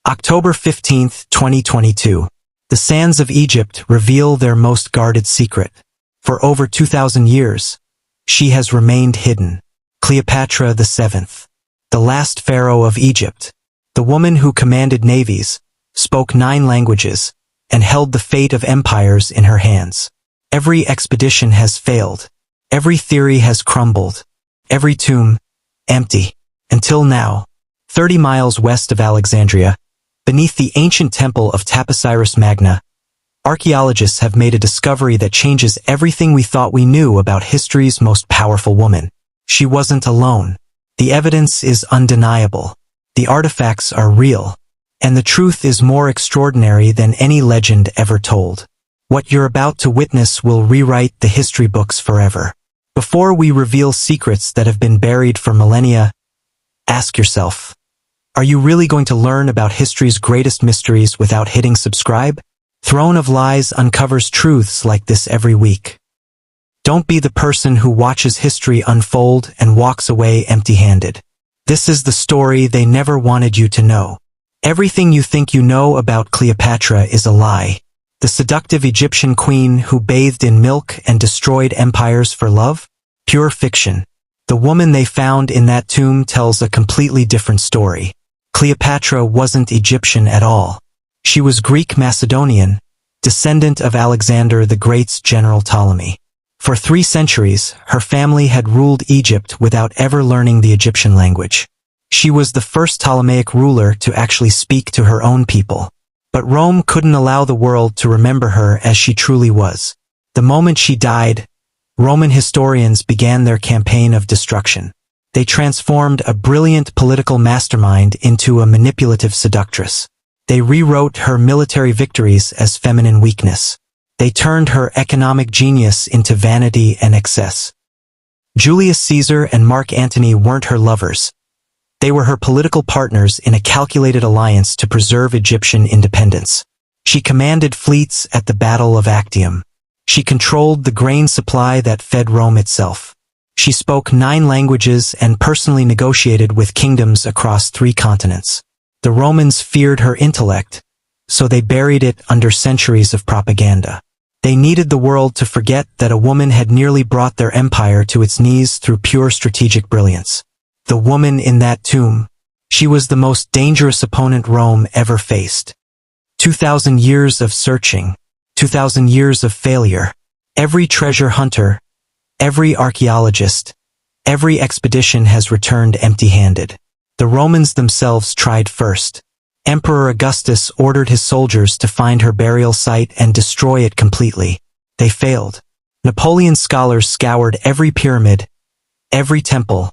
October 15, 2022. The sands of Egypt reveal their most guarded secret. For over 2,000 years, she has remained hidden. Cleopatra VII, the last pharaoh of Egypt, the woman who commanded navies, spoke 9 languages, and held the fate of empires in her hands. Every expedition has failed. Every theory has crumbled. Every tomb, empty. Until now, 30 miles west of Alexandria, beneath the ancient temple of Taposiris Magna, archaeologists have made a discovery that changes everything we thought we knew about history's most powerful woman. She wasn't alone. The evidence is undeniable. The artifacts are real. And the truth is more extraordinary than any legend ever told. What you're about to witness will rewrite the history books forever. Before we reveal secrets that have been buried for millennia, ask yourself, are you really going to learn about history's greatest mysteries without hitting subscribe? Throne of Lies uncovers truths like this every week. Don't be the person who watches history unfold and walks away empty-handed. This is the story they never wanted you to know. Everything you think you know about Cleopatra is a lie. The seductive Egyptian queen who bathed in milk and destroyed empires for love? Pure fiction. The woman they found in that tomb tells a completely different story. Cleopatra wasn't Egyptian at all. She was Greek-Macedonian, descendant of Alexander the Great's general Ptolemy. For 3 centuries, her family had ruled Egypt without ever learning the Egyptian language. She was the first Ptolemaic ruler to actually speak to her own people. But Rome couldn't allow the world to remember her as she truly was. The moment she died, Roman historians began their campaign of destruction. They transformed a brilliant political mastermind into a manipulative seductress. They rewrote her military victories as feminine weakness. They turned her economic genius into vanity and excess. Julius Caesar and Mark Antony weren't her lovers. They were her political partners in a calculated alliance to preserve Egyptian independence. She commanded fleets at the Battle of Actium. She controlled the grain supply that fed Rome itself. She spoke 9 languages and personally negotiated with kingdoms across 3 continents. The Romans feared her intellect, so they buried it under centuries of propaganda. They needed the world to forget that a woman had nearly brought their empire to its knees through pure strategic brilliance. The woman in that tomb. She was the most dangerous opponent Rome ever faced. 2,000 years of searching. 2,000 years of failure. Every treasure hunter, every archaeologist, every expedition has returned empty-handed. The Romans themselves tried first. Emperor Augustus ordered his soldiers to find her burial site and destroy it completely. They failed. Napoleon's scholars scoured every pyramid, every temple,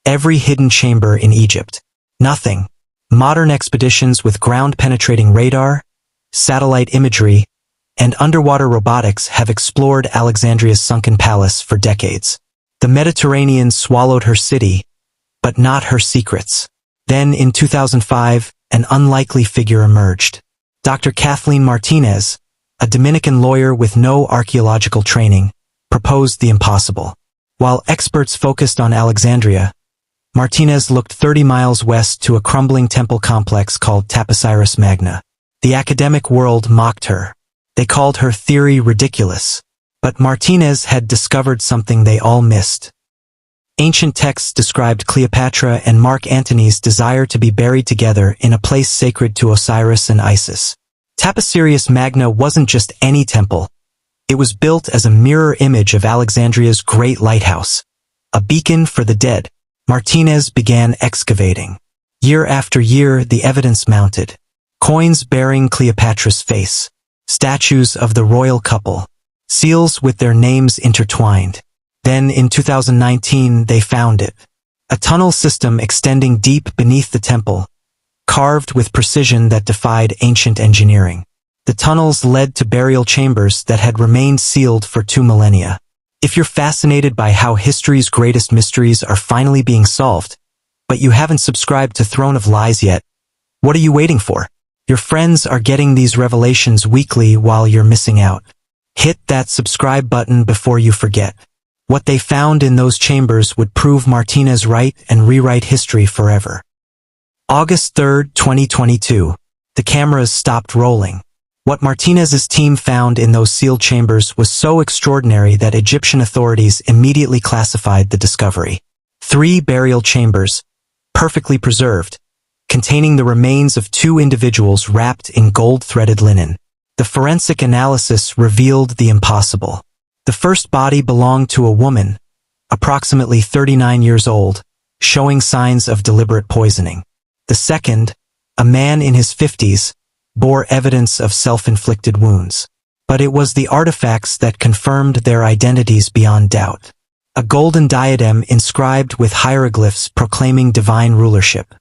every hidden chamber in Egypt. Nothing. Modern expeditions with ground-penetrating radar, satellite imagery, and underwater robotics have explored Alexandria's sunken palace for decades. The Mediterranean swallowed her city, but not her secrets. Then, in 2005, an unlikely figure emerged. Dr. Kathleen Martinez, a Dominican lawyer with no archaeological training, proposed the impossible. While experts focused on Alexandria, Martinez looked 30 miles west to a crumbling temple complex called Taposiris Magna. The academic world mocked her. They called her theory ridiculous. But Martinez had discovered something they all missed. Ancient texts described Cleopatra and Mark Antony's desire to be buried together in a place sacred to Osiris and Isis. Taposiris Magna wasn't just any temple. It was built as a mirror image of Alexandria's great lighthouse, a beacon for the dead. Martinez began excavating. Year after year, the evidence mounted. Coins bearing Cleopatra's face, statues of the royal couple, seals with their names intertwined. Then, in 2019, they found it. A tunnel system extending deep beneath the temple, carved with precision that defied ancient engineering. The tunnels led to burial chambers that had remained sealed for 2 millennia. If you're fascinated by how history's greatest mysteries are finally being solved, but you haven't subscribed to Throne of Lies yet, what are you waiting for? Your friends are getting these revelations weekly while you're missing out. Hit that subscribe button before you forget. What they found in those chambers would prove Martinez right and rewrite history forever. August 3, 2022. the cameras stopped rolling. What Martinez's team found in those sealed chambers was so extraordinary that Egyptian authorities immediately classified the discovery. 3 burial chambers, perfectly preserved, containing the remains of 2 individuals wrapped in gold-threaded linen. The forensic analysis revealed the impossible. The first body belonged to a woman, approximately 39 years old, showing signs of deliberate poisoning. The second, a man in his 50s, bore evidence of self-inflicted wounds. But it was the artifacts that confirmed their identities beyond doubt. A golden diadem inscribed with hieroglyphs proclaiming divine rulership.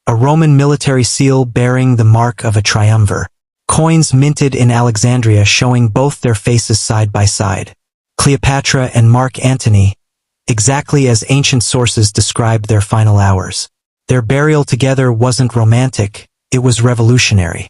A Roman military seal bearing the mark of a triumvir. Coins minted in Alexandria showing both their faces side by side. Cleopatra and Mark Antony, exactly as ancient sources described their final hours. Their burial together wasn't romantic, it was revolutionary.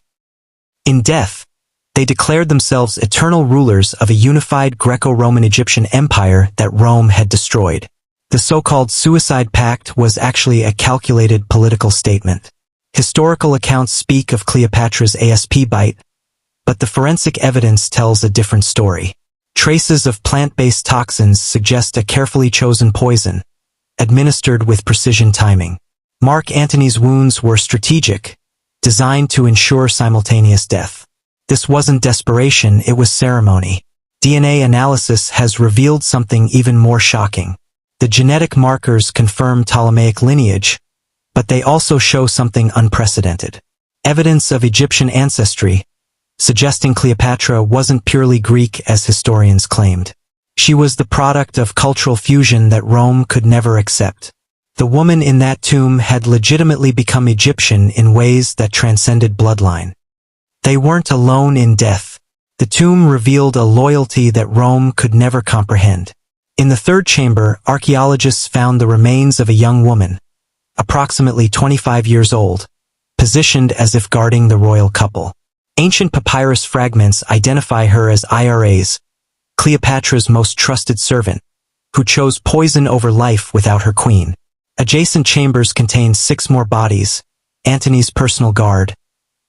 In death, they declared themselves eternal rulers of a unified Greco-Roman Egyptian empire that Rome had destroyed. The so-called suicide pact was actually a calculated political statement. Historical accounts speak of Cleopatra's ASP bite, but the forensic evidence tells a different story. Traces of plant-based toxins suggest a carefully chosen poison, administered with precision timing. Mark Antony's wounds were strategic, designed to ensure simultaneous death. This wasn't desperation, it was ceremony. DNA analysis has revealed something even more shocking. The genetic markers confirm Ptolemaic lineage, but they also show something unprecedented. Evidence of Egyptian ancestry, suggesting Cleopatra wasn't purely Greek as historians claimed. She was the product of cultural fusion that Rome could never accept. The woman in that tomb had legitimately become Egyptian in ways that transcended bloodline. They weren't alone in death. The tomb revealed a loyalty that Rome could never comprehend. In the third chamber, archaeologists found the remains of a young woman, approximately 25 years old, positioned as if guarding the royal couple. Ancient papyrus fragments identify her as IRAs, Cleopatra's most trusted servant, who chose poison over life without her queen. Adjacent chambers contain 6 more bodies, Antony's personal guard,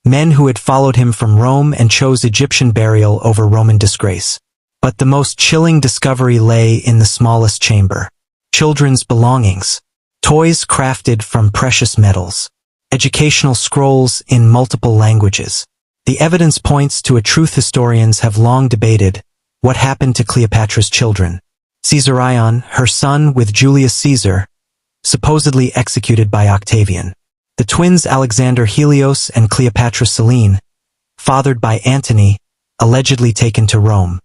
men who had followed him from Rome and chose Egyptian burial over Roman disgrace. But the most chilling discovery lay in the smallest chamber. Children's belongings, toys crafted from precious metals, educational scrolls in multiple languages. The evidence points to a truth historians have long debated: what happened to Cleopatra's children? Caesarion, her son with Julius Caesar, supposedly executed by Octavian. The twins Alexander Helios and Cleopatra Selene, fathered by Antony, allegedly taken to Rome.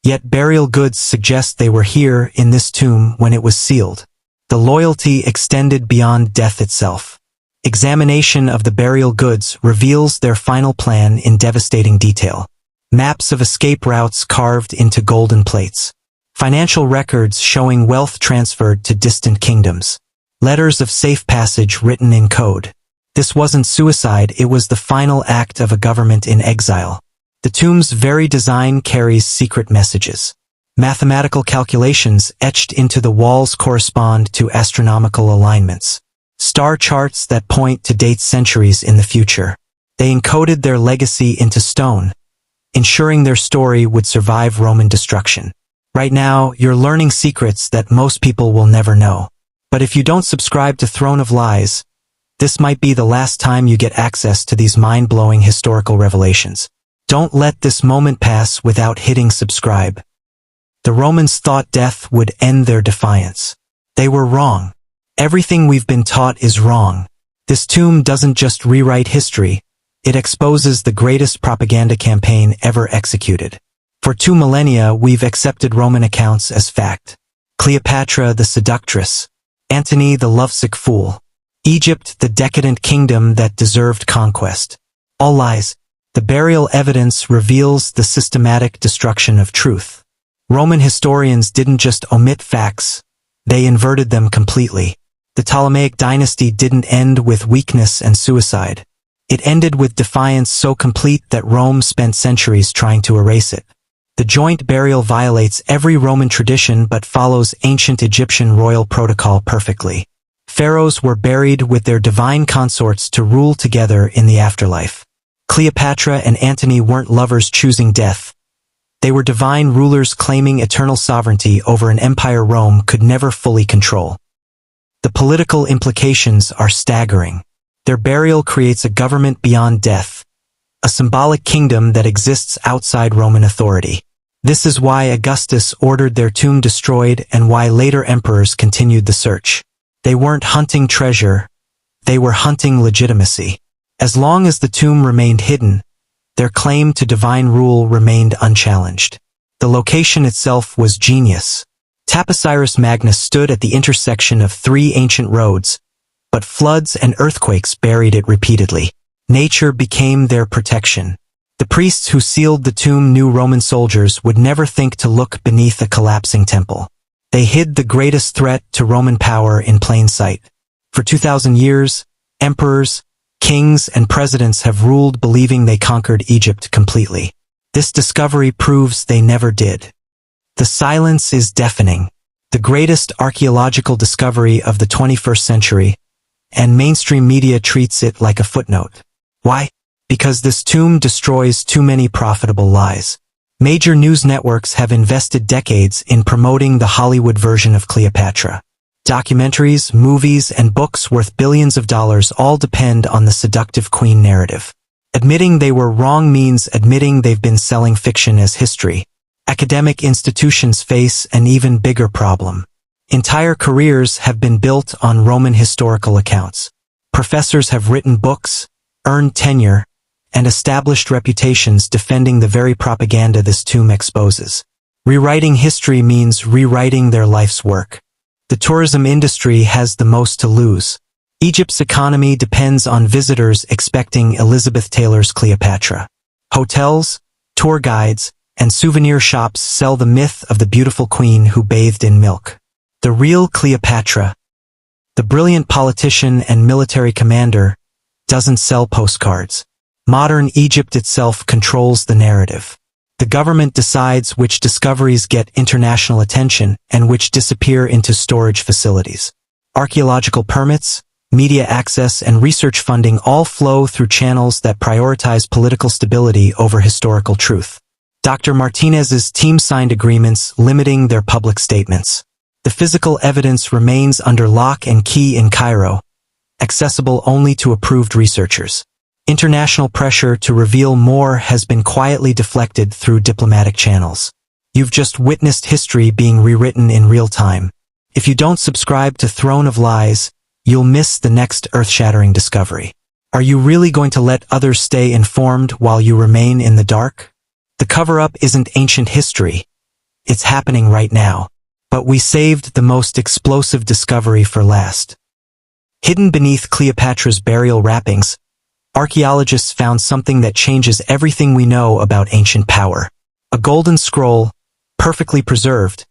Yet burial goods suggest they were here in this tomb when it was sealed. The loyalty extended beyond death itself. Examination of the burial goods reveals their final plan in devastating detail. Maps of escape routes carved into golden plates. Financial records showing wealth transferred to distant kingdoms. Letters of safe passage written in code. This wasn't suicide, it was the final act of a government in exile. The tomb's very design carries secret messages. Mathematical calculations etched into the walls correspond to astronomical alignments. Star charts that point to dates centuries in the future. They encoded their legacy into stone, ensuring their story would survive Roman destruction. Right now, you're learning secrets that most people will never know. But if you don't subscribe to Throne of Lies, this might be the last time you get access to these mind-blowing historical revelations. Don't let this moment pass without hitting subscribe. The Romans thought death would end their defiance. They were wrong. Everything we've been taught is wrong. This tomb doesn't just rewrite history, it exposes the greatest propaganda campaign ever executed. For 2 millennia, we've accepted Roman accounts as fact. Cleopatra the seductress, Antony the lovesick fool, Egypt the decadent kingdom that deserved conquest. All lies. The burial evidence reveals the systematic destruction of truth. Roman historians didn't just omit facts, they inverted them completely. The Ptolemaic dynasty didn't end with weakness and suicide. It ended with defiance so complete that Rome spent centuries trying to erase it. The joint burial violates every Roman tradition but follows ancient Egyptian royal protocol perfectly. Pharaohs were buried with their divine consorts to rule together in the afterlife. Cleopatra and Antony weren't lovers choosing death. They were divine rulers claiming eternal sovereignty over an empire Rome could never fully control. The political implications are staggering. Their burial creates a government beyond death, a symbolic kingdom that exists outside Roman authority. This is why Augustus ordered their tomb destroyed and why later emperors continued the search. They weren't hunting treasure, they were hunting legitimacy. As long as the tomb remained hidden, their claim to divine rule remained unchallenged. The location itself was genius. Taposiris Magnus stood at the intersection of three ancient roads, but floods and earthquakes buried it repeatedly. Nature became their protection. The priests who sealed the tomb knew Roman soldiers would never think to look beneath a collapsing temple. They hid the greatest threat to Roman power in plain sight. For 2,000 years, emperors, kings, and presidents have ruled believing they conquered Egypt completely. This discovery proves they never did. The silence is deafening. The greatest archaeological discovery of the 21st century, and mainstream media treats it like a footnote. Why? Because this tomb destroys too many profitable lies. Major news networks have invested decades in promoting the Hollywood version of Cleopatra. Documentaries, movies, and books worth billions of dollars all depend on the seductive queen narrative. Admitting they were wrong means admitting they've been selling fiction as history. Academic institutions face an even bigger problem. Entire careers have been built on Roman historical accounts. Professors have written books, earned tenure, and established reputations defending the very propaganda this tomb exposes. Rewriting history means rewriting their life's work. The tourism industry has the most to lose. Egypt's economy depends on visitors expecting Elizabeth Taylor's Cleopatra. Hotels, tour guides, and souvenir shops sell the myth of the beautiful queen who bathed in milk. The real Cleopatra, the brilliant politician and military commander, doesn't sell postcards. Modern Egypt itself controls the narrative. The government decides which discoveries get international attention and which disappear into storage facilities. Archaeological permits, media access, and research funding all flow through channels that prioritize political stability over historical truth. Dr. Martinez's team signed agreements limiting their public statements. The physical evidence remains under lock and key in Cairo, accessible only to approved researchers. International pressure to reveal more has been quietly deflected through diplomatic channels. You've just witnessed history being rewritten in real time. If you don't subscribe to Throne of Lies, you'll miss the next earth-shattering discovery. Are you really going to let others stay informed while you remain in the dark? The cover-up isn't ancient history. It's happening right now. But we saved the most explosive discovery for last. Hidden beneath Cleopatra's burial wrappings, archaeologists found something that changes everything we know about ancient power. A golden scroll, perfectly preserved,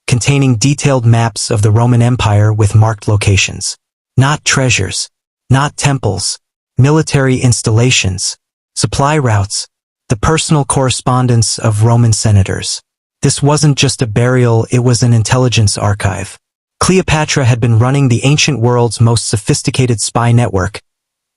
containing detailed maps of the Roman Empire with marked locations. Not treasures, not temples, military installations, supply routes, the personal correspondence of Roman senators. This wasn't just a burial, it was an intelligence archive. Cleopatra had been running the ancient world's most sophisticated spy network,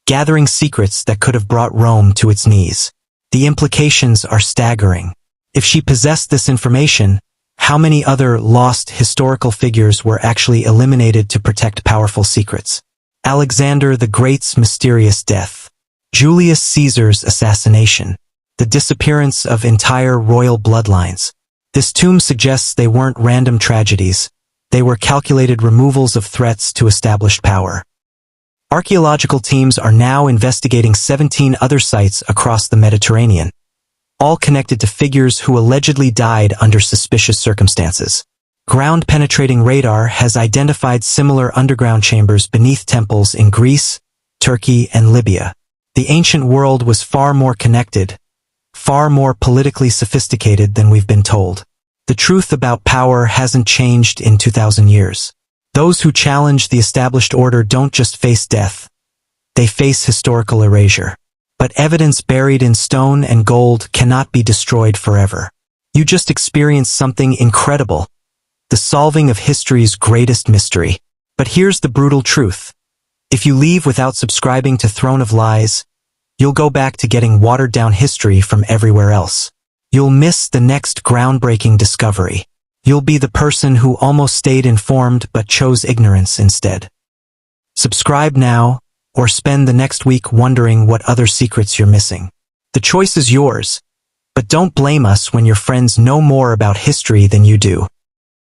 gathering secrets that could have brought Rome to its knees. The implications are staggering. If she possessed this information, how many other lost historical figures were actually eliminated to protect powerful secrets? Alexander the Great's mysterious death, Julius Caesar's assassination, the disappearance of entire royal bloodlines. This tomb suggests they weren't random tragedies, they were calculated removals of threats to established power. Archaeological teams are now investigating 17 other sites across the Mediterranean, all connected to figures who allegedly died under suspicious circumstances. Ground-penetrating radar has identified similar underground chambers beneath temples in Greece, Turkey, and Libya. The ancient world was far more connected, far more politically sophisticated than we've been told. The truth about power hasn't changed in 2,000 years. Those who challenge the established order don't just face death, they face historical erasure. But evidence buried in stone and gold cannot be destroyed forever. You just experienced something incredible, the solving of history's greatest mystery. But here's the brutal truth. If you leave without subscribing to Throne of Lies, You'll go back to getting watered-down history from everywhere else. You'll miss the next groundbreaking discovery. You'll be the person who almost stayed informed but chose ignorance instead. Subscribe now, or spend the next week wondering what other secrets you're missing. The choice is yours, but don't blame us when your friends know more about history than you do.